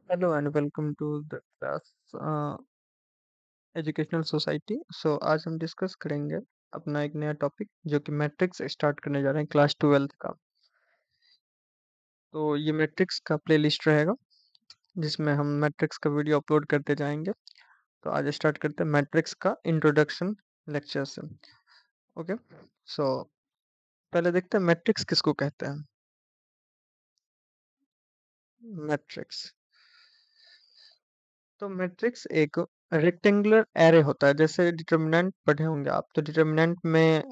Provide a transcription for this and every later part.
Hello and welcome to the class educational society. आज हम discuss करेंगे अपना एक नया टॉपिक जो कि मैट्रिक्स स्टार्ट करने जा रहे हैं क्लास 12th का। तो ये मैट्रिक्स का प्लेलिस्ट रहेगा जिसमें हम मैट्रिक्स का वीडियो अपलोड करते जाएंगे। तो आज स्टार्ट करते हैं मैट्रिक्स का इंट्रोडक्शन लेक्चर से। ओके। सो पहले देखते हैं मैट्रिक्स किसको कहते हैं। मैट्रिक्स, तो मैट्रिक्स एक रेक्टेंगुलर एरे होता है। जैसे डिटर्मिनेंट पढ़े होंगे आप, तो डिटर्मिनेंट में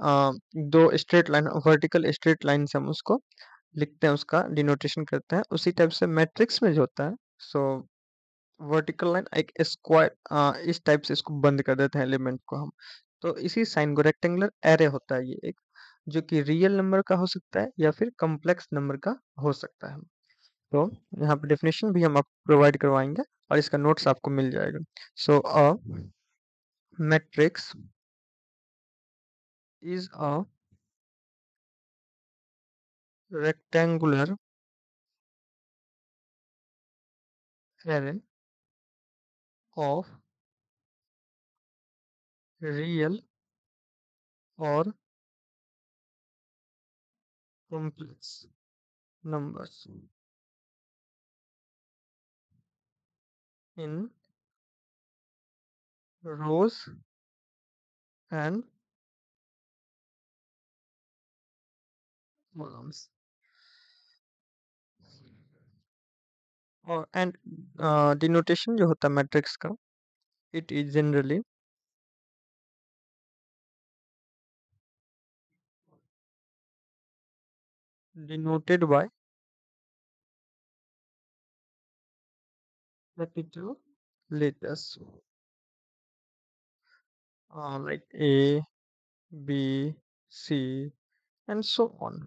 दो straight line, vertical straight line से हम उसको लिखते हैं, उसका डिनोटेशन करते हैं। उसी टाइप से मैट्रिक्स में जो होता है, सो वर्टिकल लाइन एक स्क्वायर, इस टाइप से इसको बंद कर देते हैं एलिमेंट को हम। तो इसी साइन को रेक्टेंगुलर एरे होता है ये एक, जो कि रियल नंबर का हो सकता है या फिर कॉम्प्लेक्स नंबर का हो सकता है। तो यहाँ पे डेफिनेशन भी हम आपको प्रोवाइड करवाएंगे और इसका नोट्स आपको मिल जाएगा। So a matrix is a rectangular array of real or complex numbers in rows and columns, और एंड डिनोटेशन जो होता है मैट्रिक्स का, it is generally denoted by capital letters, like A, B, C, and so on,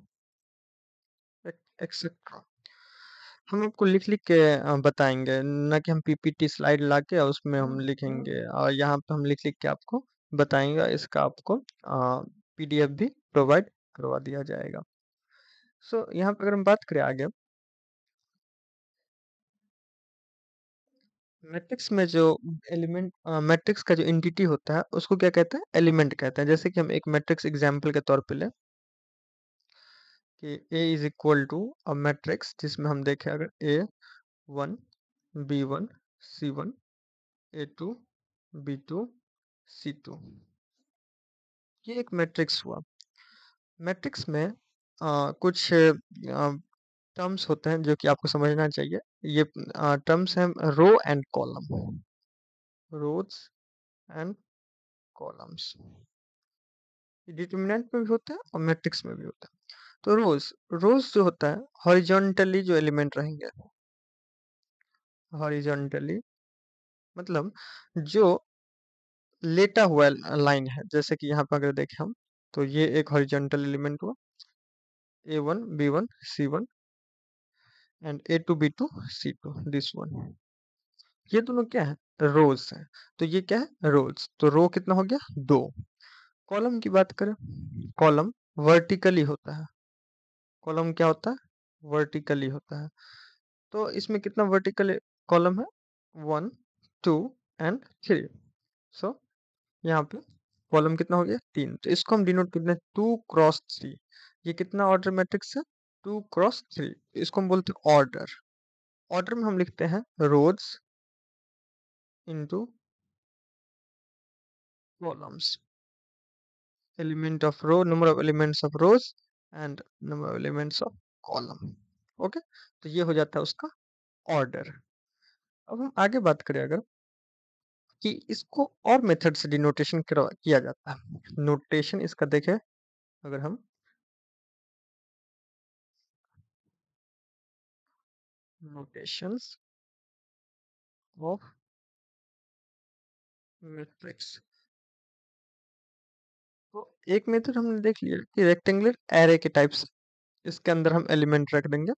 etc. हम आपको लिख लिख के बताएंगे, ना कि हम पीपीटी स्लाइड ला के और उसमें हम लिखेंगे, और यहाँ पे हम लिख लिख के आपको बताएंगे। इसका आपको पीडीएफ भी प्रोवाइड करवा दिया जाएगा। यहाँ पे अगर हम बात करें आगे, मैट्रिक्स में जो एलिमेंट, मैट्रिक्स का जो एंटिटी होता है उसको क्या कहते हैं, एलिमेंट कहते हैं। जैसे कि हम एक मैट्रिक्स एग्जाम्पल के तौर पे लें कि A is equal to a matrix जिसमें हम देखें, अगर A1 B1 C1 A2 B2 C2, ये एक मैट्रिक्स हुआ। मैट्रिक्स में कुछ टर्म्स होते हैं जो कि आपको समझना चाहिए। ये टर्म्स हैं row and column, rows and columns. Determinant में भी होता है और मैट्रिक्स में भी होता है। तो रोज, रोज जो होता है हॉरिजॉन्टली जो एलिमेंट रहेंगे, हॉरिजॉन्टली मतलब जो लेटा हुआ लाइन है। जैसे कि यहाँ पर अगर देखें हम, तो ये एक हॉरिजॉन्टल एलिमेंट हुआ, A1 B1 C1 and A2 B2 C2, this one. ये दोनों क्या है, रोज हैं। तो ये क्या है, रोज। तो रो कितना हो गया, दो। कॉलम की बात करें, कॉलम वर्टिकली होता है। कॉलम क्या होता है, वर्टिकली होता है। तो इसमें कितना वर्टिकल कॉलम है, 1 2 एंड 3। सो यहाँ पे कॉलम कितना हो गया, 3। तो इसको हम डिनोट करते हैं 2 क्रॉस 3। ये कितना ऑर्डर मैट्रिक्स है, 2 क्रॉस 3। इसको हम बोलते हैं ऑर्डर। ऑर्डर में हम लिखते हैं rows into columns, element of row, number of elements of rows and number of elements of column. Okay, तो ये हो जाता है उसका ऑर्डर। अब हम आगे बात करें अगर, कि इसको और मेथड से डिनोटेशन किया जाता है। नोटेशन इसका देखें अगर हम, नोटेशंस ऑफ मैट्रिक्स, तो एक मेथड हमने देख लिया कि रेक्टेंगुलर एरे के टाइप्स, इसके अंदर हम एलिमेंट रख देंगे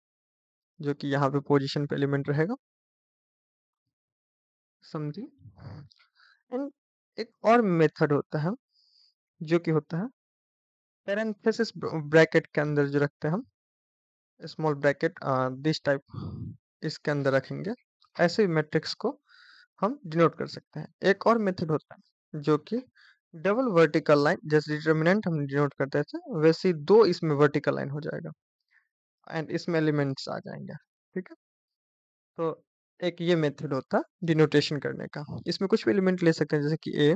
जो कि यहाँ पे पोजीशन पे एलिमेंट रहेगा, समझिए। एंड एक और मेथड होता है जो कि होता है पैरेंथेसिस ब्रैकेट के अंदर जो रखते हैं हम, स्मॉल ब्रैकेट दिस टाइप, इसके अंदर रखेंगे। ऐसे मैट्रिक्स को हम डिनोट कर सकते हैं। एक और मेथड होता है जो कि डबल वर्टिकल लाइन, जैसे डिटर्मिनेंट हम डिनोट करते थे वैसे ही दो इसमें वर्टिकल लाइन हो जाएगा एंड इसमें एलिमेंट्स आ जाएंगे। ठीक है, तो एक ये मेथड होता है डिनोटेशन करने का। इसमें कुछ भी एलिमेंट ले सकते हैं, जैसे कि ए,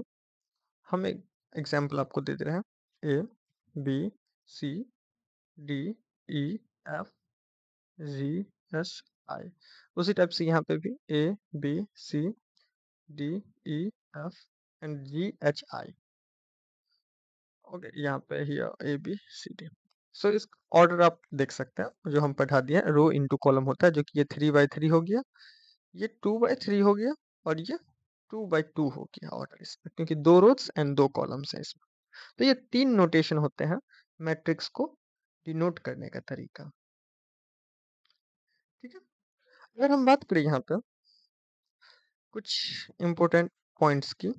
हम एक एग्जांपल आपको दे दे रहे हैं, A B C D E F G H I. उसी टाइप से यहाँ पे भी A B C D E F and G H I. Okay, यहाँ पे ही ए बी सी डी। सो इस ऑर्डर आप देख सकते हैं जो हम पढ़ा दिए, रो इनटू कॉलम होता है, जो कि ये 3 बाय 3 हो गया, ये 2 बाय 3 हो गया, और ये 2 बाय 2 हो गया ऑर्डर इसमें, क्योंकि 2 रोज एंड 2 कॉलम्स है इसमें। तो ये 3 नोटेशन होते हैं मैट्रिक्स को डिनोट करने का तरीका। ठीक है, अगर हम बात करें यहाँ पे कुछ इंपॉर्टेंट पॉइंट्स की,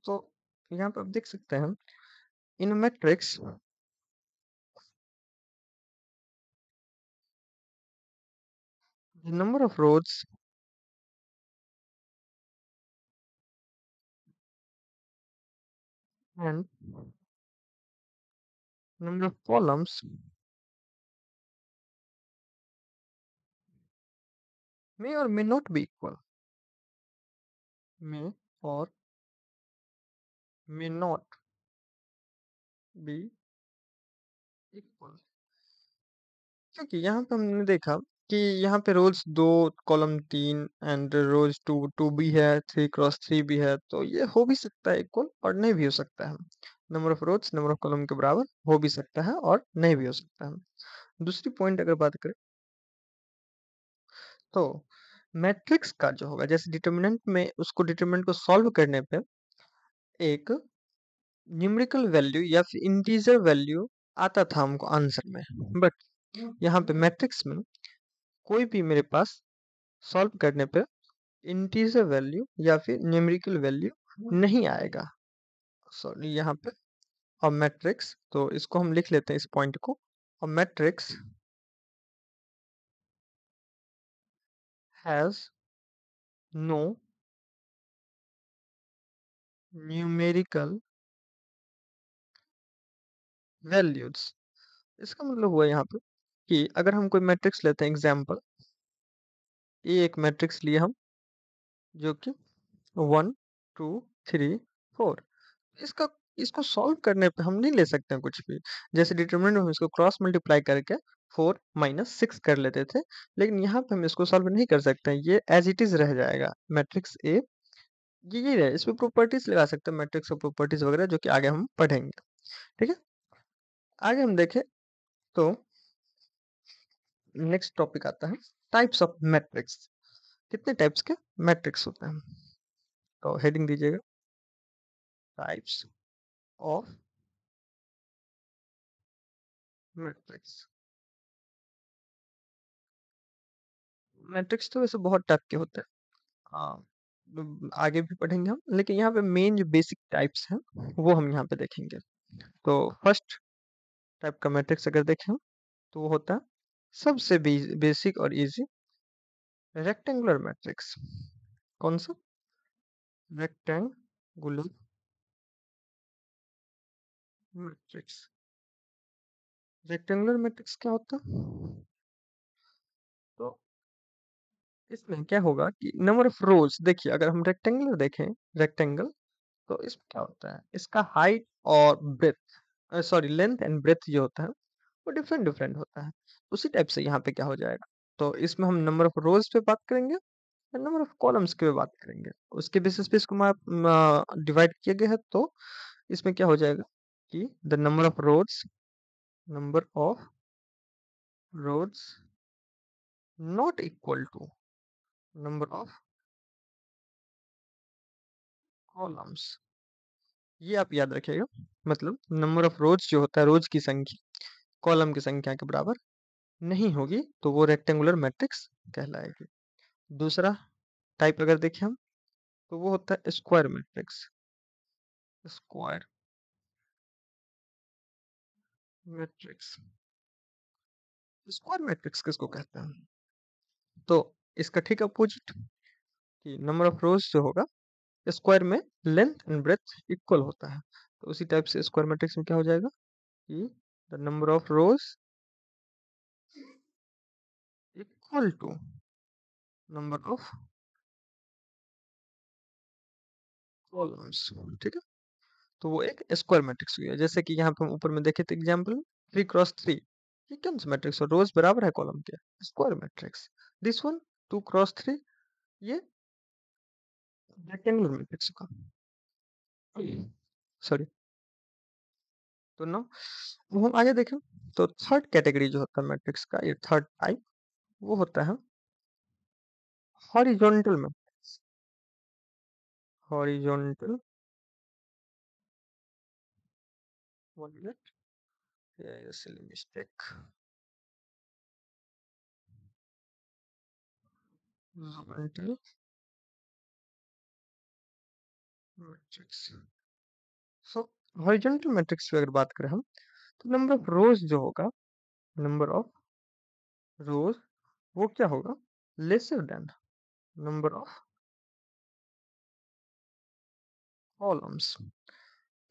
तो यहाँ पे आप देख सकते हैं इन matrix the number of rows and number of columns may or may not be equal, may or may not be equal। क्योंकि यहाँ पे हमने देखा कि यहाँ पे रोज 2, कॉलम 3 एंड रोज 2 भी है, 3 क्रॉस 3 भी है, तो ये हो भी सकता है इक्वल और नहीं भी हो सकता है। Number of rose number of column के बराबर हो भी सकता है और नहीं भी हो सकता है। दूसरी पॉइंट अगर बात करें तो मैट्रिक्स का जो होगा, जैसे डिटर्मिनेंट में उसको डिटर्मिनेंट को सॉल्व करने पे एक न्यूमेरिकल वैल्यू या फिर इंटीजर वैल्यू आता था हमको आंसर में, बट यहाँ पे मैट्रिक्स में कोई भी मेरे पास सॉल्व करने पे इंटीजर वैल्यू या फिर न्यूमेरिकल वैल्यू नहीं आएगा। सॉरी, यहाँ पे और मैट्रिक्स, तो इसको हम लिख लेते हैं इस पॉइंट को, और matrix has no numerical values. इसका मतलब हुआ यहाँ पे कि अगर हम कोई मैट्रिक्स लेते हैं, एग्जाम्पल ये एक मैट्रिक्स लिए हम, जो कि 1 2 3 4, इसका इसको सॉल्व करने पे हम नहीं ले सकते हैं कुछ भी। जैसे डिटरमिनेंट में हम इसको क्रॉस मल्टीप्लाई करके 4 - 6 कर लेते थे, लेकिन यहाँ पे हम इसको सॉल्व नहीं कर सकते हैं, ये एज इट इज रह जाएगा मैट्रिक्स ए। ये रहे, इसमें प्रॉपर्टीज लगा सकते हैं मैट्रिक्स और प्रॉपर्टीज वगैरह, जो कि आगे हम पढ़ेंगे। ठीक है, आगे हम देखें तो नेक्स्ट टॉपिक आता है टाइप्स ऑफ मैट्रिक्स। कितने टाइप्स के मैट्रिक्स होते हैं, तो हेडिंग दीजिएगा टाइप्स ऑफ मैट्रिक्स। मैट्रिक्स तो वैसे बहुत टाइप के होते हैं, हाँ, आगे भी पढ़ेंगे हम, लेकिन यहाँ पे मेन जो बेसिक टाइप्स हैं वो हम यहाँ पे देखेंगे। तो फर्स्ट टाइप का मैट्रिक्स अगर देखें तो वो होता है सबसे बेसिक और इजी रेक्टेंगुलर मैट्रिक्स। कौन सा? Rectangular matrix. रेक्टेंगुलर मैट्रिक्स क्या होता है? तो इसमें क्या होगा कि नंबर ऑफ रोज, देखिए अगर हम रेक्टेंगुलर देखें, रेक्टेंगल, तो इसमें क्या होता है, इसका हाइट और breadth, sorry length and breadth जो होता है वो डिफरेंट डिफरेंट होता है। उसी टाइप से यहाँ पे क्या हो जाएगा, तो इसमें हम नंबर ऑफ रोज पे बात करेंगे और नंबर ऑफ कॉलम्स के पे बात करेंगे, उसके बेसिस पे इसको डिवाइड किया गया है। तो इसमें क्या हो जाएगा कि the number of rows not equal to number of columns. ये आप याद रखिएगा, मतलब नंबर ऑफ रोज जो होता है, रोज की संख्या कॉलम की संख्या के बराबर नहीं होगी तो वो रेक्टेंगुलर मैट्रिक्स कहलाएगी। दूसरा टाइप अगर देखें हम, तो वो होता है square matrix. Square matrix, square matrix किसको कहते हैं? तो इसका ठीक अपोजिट कि नंबर ऑफ रोज जो होगा स्क्वायर में लेंथ एंड ब्रेथ इक्वल होता है, तो उसी टाइप से स्क्वायर मैट्रिक्स में क्या हो जाएगा कि the number of rows equal to number of columns. ठीक है, तो वो एक स्क्वायर मैट्रिक्स हुई है। जैसे कि यहाँ पे हम ऊपर में देखे थे एग्जाम्पल 3 क्रॉस 3, ये कौन सा मैट्रिक्स है, रोज बराबर है कॉलम के, square matrix. This one 2 cross 3, ये रेक्टेंगुलर मैट्रिक्स का, सॉरी। तो ना अब हम आगे देखें, तो थर्ड कैटेगरी जो होता है मैट्रिक्स का, ये थर्ड टाइप, वो होता है horizontal matrix. Horizontal, one minute, silly mistake, horizontal matrix. सो हॉरिजॉन्टल मैट्रिक्स की अगर बात करें हम, तो नंबर ऑफ रोज जो होगा, नंबर ऑफ रोज वो क्या होगा, lesser than number of columns.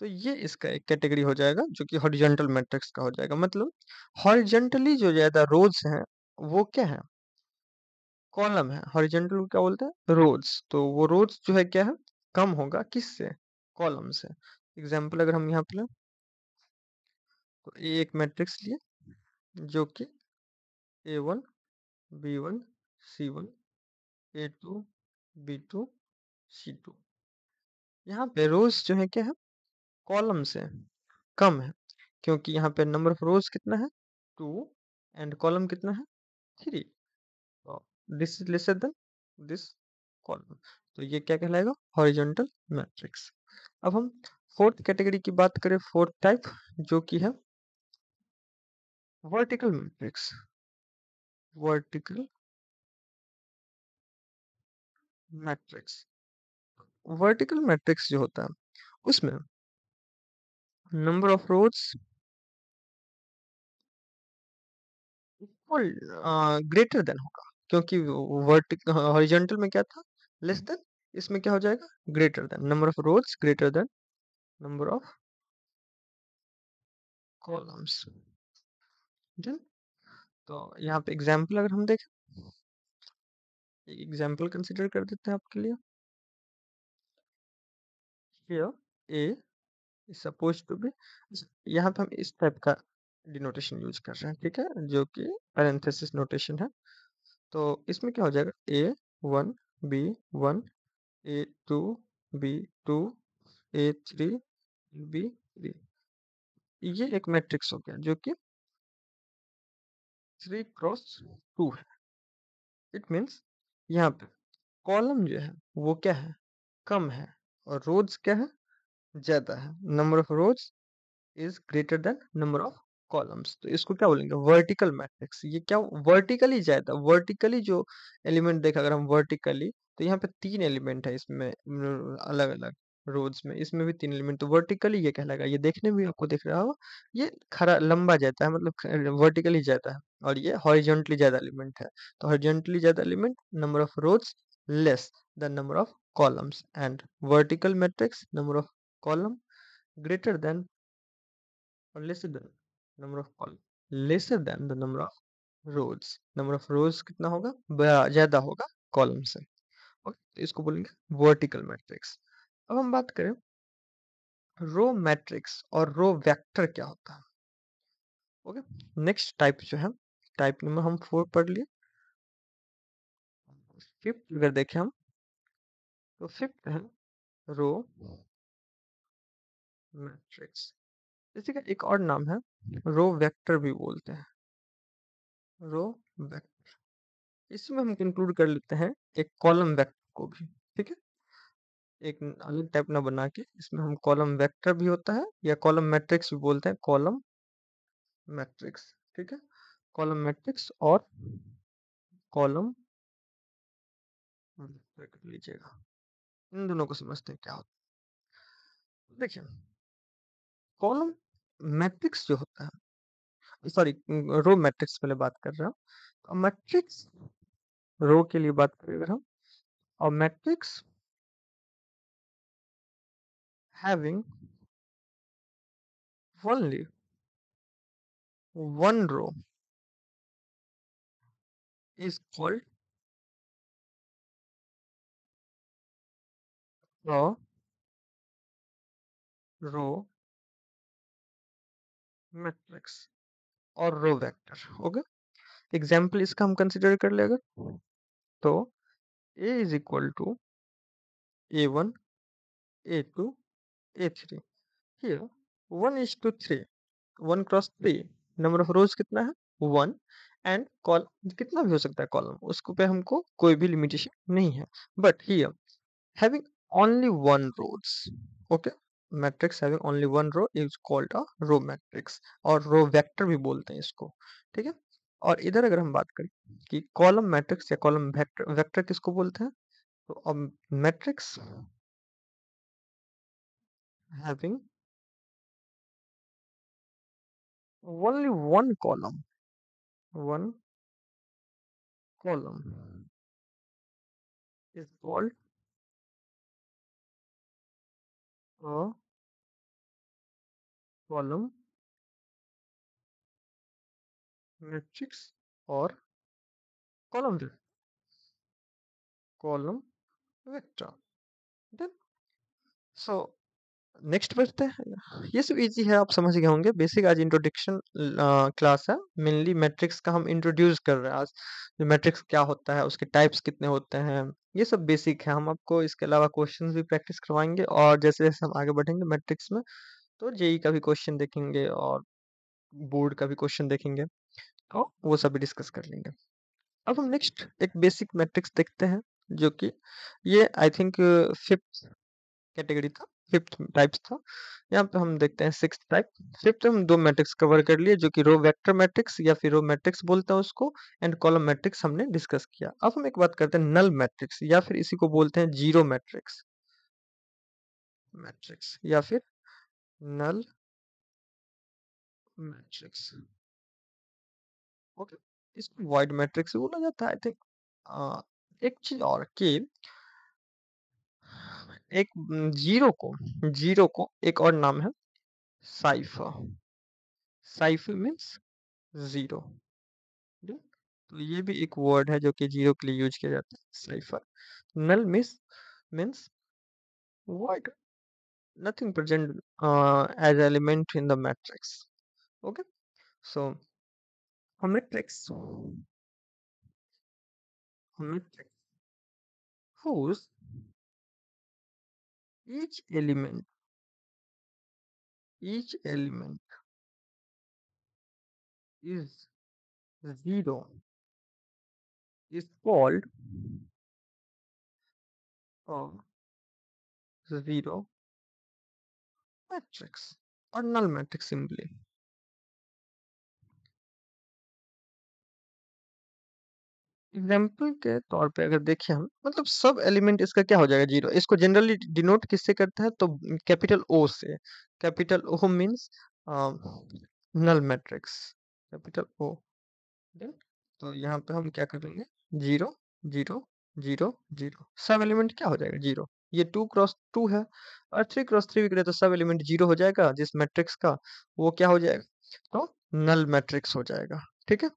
तो ये इसका एक कैटेगरी हो जाएगा जो कि हॉरिजॉन्टल मैट्रिक्स का हो जाएगा। मतलब हॉरिजॉन्टली जो ज्यादा रोज हैं वो क्या है, कॉलम है। हॉरिजॉन्टल को क्या बोलते हैं, रोज। तो वो रोज जो है क्या है, कम होगा किससे, कॉलम से। एग्जाम्पल अगर हम यहाँ पे लें, तो ये एक मैट्रिक्स लिए जो कि A1 B1 C1 A2 B2 C2, यहाँ पे रोज जो है क्या है, कॉलम से कम है, क्योंकि यहाँ पे नंबर ऑफ रोज कितना है, 2, एंड कॉलम कितना है, 3। तो this is lesser than this column, तो ये क्या कहलाएगा, हॉरिजॉन्टल मैट्रिक्स। अब हम फोर्थ कैटेगरी की बात करें, फोर्थ टाइप, जो कि है vertical matrix. Vertical matrix, vertical matrix जो होता है उसमें number of rows equal greater than होगा, क्योंकि वर्टिकल हॉरिजॉन्टल में क्या था, लेस देन, इसमें क्या हो जाएगा, greater than, number of rose greater than number of columns. तो यहाँ पे एग्जाम्पल अगर हम देखें, एक एग्जाम्पल कंसिडर कर देते हैं आपके लिए। Here A is suppose to be, यहाँ पे हम इस टाइप का डिनोटेशन यूज कर रहे हैं, ठीक है, जो कि पैरेंथेसिस नोटेशन है। तो इसमें क्या हो जाएगा, A1 B1 A2 B2 A3 B3, ये एक मैट्रिक्स हो गया जो कि 3 क्रॉस 2 है। इट मीन्स यहाँ पे कॉलम जो है वो क्या है, कम है, और रोज क्या है, ज्यादा है। Number of rose is greater than number of columns, तो इसको क्या बोलेंगे, वर्टिकल मैट्रिक्स। ये क्या, वर्टिकली ज्यादा, वर्टिकली जो एलिमेंट देखा अगर हम वर्टिकली, तो यहाँ पे 3 एलिमेंट है इसमें, अलग अलग रोज में, इसमें भी 3 एलिमेंट, तो वर्टिकली ये कहलाएगा। ये देखने में भी आपको दिख रहा हो, ये खरा लंबा जाता है, मतलब वर्टिकली जाता है, और ये हॉरिजॉन्टली ज्यादा एलिमेंट है। तो हॉरिजॉन्टली ज्यादा element, number of rose less the number of columns, and vertical matrix, number of column greater than or lesser than number of column, lesser than the number of rows। Number of rows कितना होगा, ज्यादा होगा column से। Okay, तो इसको बोलेंगे vertical matrix. अब हम बात करें रो मैट्रिक्स और रो वेक्टर क्या होता है। ओके, नेक्स्ट टाइप जो है, टाइप नंबर हम 4 पढ़ लिए। फिफ्थ अगर देखें हम, तो फिफ्थ है रो मैट्रिक्स। इसी का एक और नाम है रो वेक्टर भी बोलते हैं, रो वेक्टर। इसमें हम इंक्लूड कर लेते हैं एक कॉलम वेक्टर को भी, ठीक है, एक अलग टाइप ना बना के इसमें हम कॉलम वेक्टर भी होता है, या कॉलम मैट्रिक्स भी बोलते हैं, कॉलम मैट्रिक्स। ठीक है, कॉलम मैट्रिक्स और कॉलम वेक्टर कर लीजिएगा, इन दोनों को समझते हैं क्या होता है। देखिए, कॉलम मैट्रिक्स जो होता है, सॉरी, रो मैट्रिक्स पहले बात कर रहा हूँ। मैट्रिक्स रो के लिए बात करें अगर हम, और matrix having only one row is called a row matrix और रो वेक्टर। ओके, एग्जाम्पल इसका हम कंसिडर कर ले अगर, तो A is equal to A1 A2 A3। Here 1:3, 1 cross 3, number of rows कितना है 1, एंड कॉलम कितना भी हो सकता है कॉलम, उसको पे हमको कोई भी लिमिटेशन नहीं है। But here having only one rows, okay, matrix having only one row is called a row matrix, और रो वेक्टर भी बोलते हैं इसको। ठीक है, और इधर अगर हम बात करें कि कॉलम मैट्रिक्स या कॉलम वेक्टर, वेक्टर किसको बोलते हैं, तो अब matrix having only one column is called a column matrix और column vector। Then so next बढ़ते हैं, ये सब इजी है, आप समझ गए होंगे। बेसिक आज इंट्रोडक्शन क्लास है, मेनली मैट्रिक्स का हम इंट्रोड्यूस कर रहे हैं आज। मैट्रिक्स क्या होता है, उसके टाइप्स कितने होते हैं, ये सब बेसिक है। हम आपको इसके अलावा क्वेश्चंस भी प्रैक्टिस करवाएंगे, और जैसे जैसे हम आगे बढ़ेंगे मैट्रिक्स में, तो जेई का भी क्वेश्चन देखेंगे और बोर्ड का भी क्वेश्चन देखेंगे, तो वो सब भी डिस्कस कर लेंगे। अब हम नेक्स्ट एक बेसिक मैट्रिक्स देखते हैं, जो कि ये आई थिंक फिफ्थ कैटेगरी था, फिफ्थ टाइप्स था। यहाँ पे हम देखते हैं सिक्स्थ टाइप। फिफ्थ हम दो मैट्रिक्स कवर कर लिए, जो कि रो वेक्टर मैट्रिक्स या फिर रो मैट्रिक्स बोलते हैं उसको, एंड कॉलम मैट्रिक्स हमने डिस्कस किया। अब हम एक बात करते हैं नल मैट्रिक्स, या फिर इसी को बोलते हैं जीरो मैट्रिक्स, मैट्रिक्स या फिर नल मैट्रिक्स। ओके, इसको वॉइड मैट्रिक्स बोला जाता है आई थिंक। एक चीज और कि एक जीरो को एक और नाम है साइफर। Cipher means zero. तो ये भी एक वर्ड है जो कि जीरो के लिए यूज किया जाता है, cipher. Null means void, nothing present as element in the matrix। Okay, so a matrix whose each element each element is zero is called a zero matrix or null matrix simply। Example के तौर पे अगर देखें हम, मतलब सब element इसका क्या हो जाएगा जीरो। इसको जनरली डिनोट किससे करता है, तो कैपिटल ओ से। Capital O means null matrix, capital O. Then तो यहाँ पे हम क्या करेंगे, जीरो जीरो जीरो जीरो, सब एलिमेंट क्या हो जाएगा जीरो। ये 2 क्रॉस 2 है, और 3 क्रॉस 3 भी करे तो सब एलिमेंट जीरो हो जाएगा जिस मैट्रिक्स का, वो क्या हो जाएगा, तो नल मैट्रिक्स हो जाएगा। ठीक है,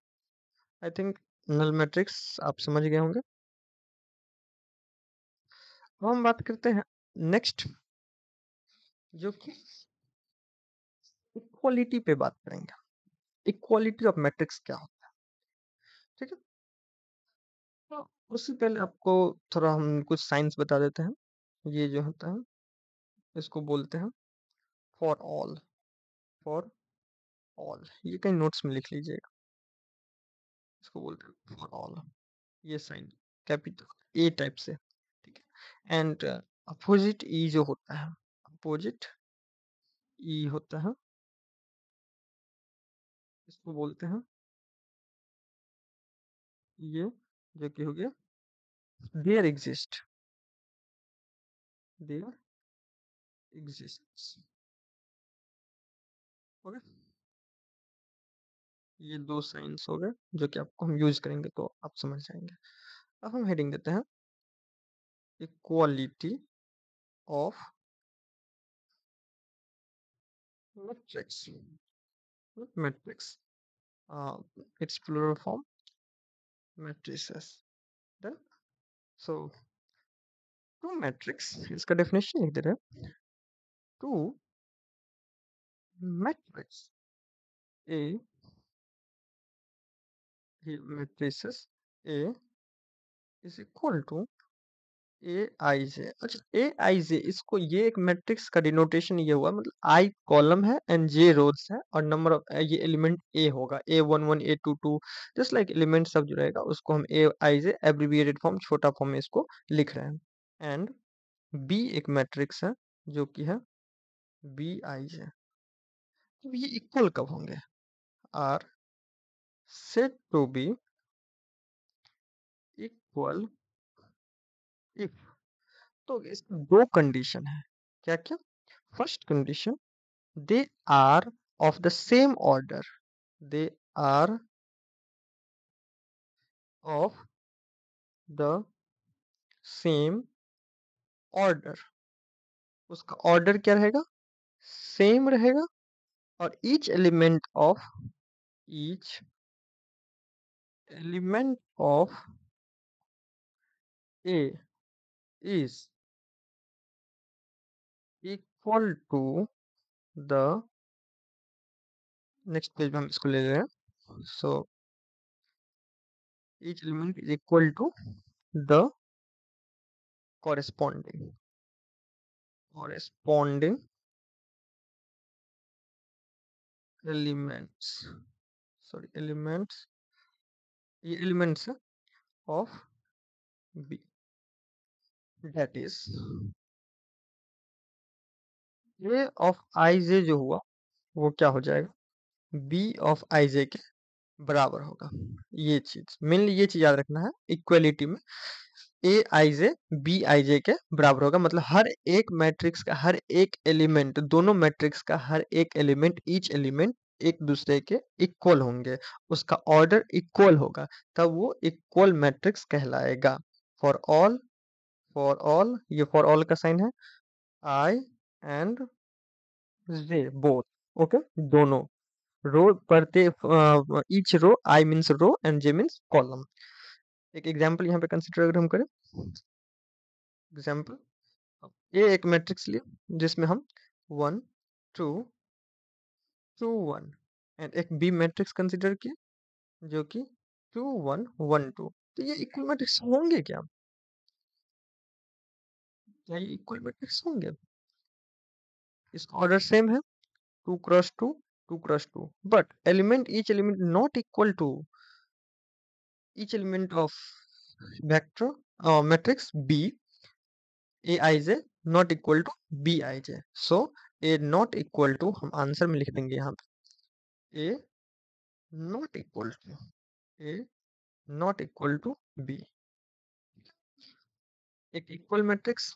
आई थिंक नल मैट्रिक्स आप समझ गए होंगे। अब हम बात करते हैं नेक्स्ट, जो कि इक्वालिटी पे बात करेंगे। इक्वालिटी ऑफ मैट्रिक्स क्या होता है, ठीक है। तो उससे पहले आपको थोड़ा हम कुछ साइंस बता देते हैं। ये जो होता है, इसको बोलते हैं फॉर ऑल। फॉर ऑल, ये कहीं नोट्स में लिख लीजिएगा, इसको बोलते हैं फॉर ऑल। ये साइन कैपिटल ए टाइप से, ठीक है। एंड अपोजिट ई जो होता है, अपोजिट ई होता है, इसको बोलते हैं ये, जो कि हो गया there exist, there exists. Okay, ये दो साइंस हो गए जो कि आपको हम यूज करेंगे तो आप समझ जाएंगे। अब हम हेडिंग देते हैं equality of matrix, matrix, its plural form matrices. Then so two matrix, इसका डेफिनेशन लिख दे रहे हैं, two matrix A, matrices A is equal to A I J. अच्छा, ए आई जे, इसको ये एक मैट्रिक्स का डिनोटेशन ये हुआ, मतलब आई कॉलम है एंड जे रोज है और नंबर ऑफ ये एलिमेंट ए होगा, A one one A two two, just like element सब जो रहेगा उसको हम A I J abbreviated form छोटा फॉर्म में इसको लिख रहे हैं। एंड बी एक मैट्रिक्स है जो कि है बी आई जे। तो ये इक्वल कब होंगे? Are said to be equal if. तो इसमें दो कंडीशन है, क्या क्या? First condition, they are of the same order, they are of the same order। उसका ऑर्डर क्या रहेगा? सेम रहेगा। और each element of a is equal to the, next page में हम इसको ले रहे हैं, सो each element is equal to the corresponding elements, sorry elements, ये elements है of b, that is a of ij जो हुआ वो क्या हो जाएगा? b of ij के बराबर होगा। ये चीज मेनली, ये चीज याद रखना है इक्वलिटी में, ए आई जे बी आई जे के बराबर होगा, मतलब हर एक मैट्रिक्स का हर एक एलिमेंट, दोनों मैट्रिक्स का हर एक एलिमेंट, ईच एलिमेंट एक दूसरे के इक्वल होंगे, उसका ऑर्डर इक्वल होगा, तब वो इक्वल मैट्रिक्स कहलाएगा। फॉर ऑल ये फॉर ऑल का साइन है, I and J both, okay, दोनों रो प्रत्येक, each row, I means row and J means column. एक एग्जांपल यहाँ पे कंसिडर अगर हम करें, एग्जांपल, ये एक मैट्रिक्स लिया जिसमें हम 1 2 2 1 एंड एक बी मैट्रिक्स कंसिडर किया जो कि 2 1 1 2। तो ये इक्वल मैट्रिक्स होंगे क्या? क्या ये इक्वल मैट्रिक्स होंगे? इसका ऑर्डर सेम है, 2 cross 2 2 cross 2, but element, each element not equal to each element of vector matrix B aij not equal to bij। so a not equal to, हम answer में लिख देंगे यहाँ पे a not equal to, a not equal to b। एक equal matrix,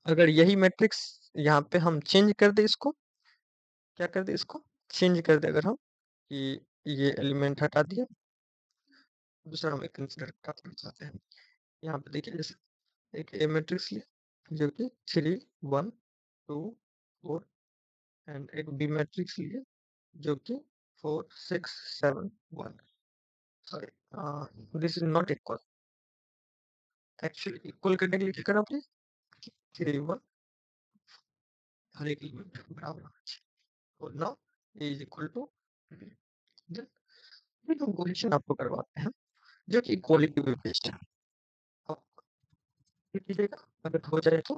अगर यही matrix यहाँ पे हम चेंज कर दे, इसको क्या कर दे, इसको चेंज कर दे अगर हम, कि ये एलिमेंट हटा दिया, दूसरा हम एक कंसिडर करना चाहते हैं। यहाँ पे देखिए, जैसे एक ए मैट्रिक्स लिया जो कि 3 1 2 4 एंड एक बी मैट्रिक्स लिए जो कि 4 6 7 1। Sorry, this is not equal, actually equal करने के लिए क्या करना पड़ेगा? 3 1 हर एक एलिमेंट बराबर होना चाहिए, और now A is equal to B. Then हम क्वेश्चन आपको करवाते हैं जो कि इक्वालिटी पे बेस्ड है। आप कीजिएगा, अगर हो जाए तो,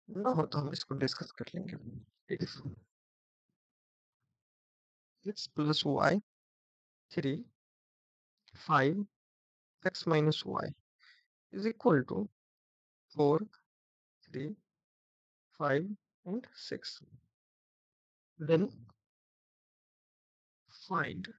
ना हो तो हम इसको डिस्कस कर लेंगे। x plus Y 3 5 x minus y is equal to 4 3 5 and 6। then find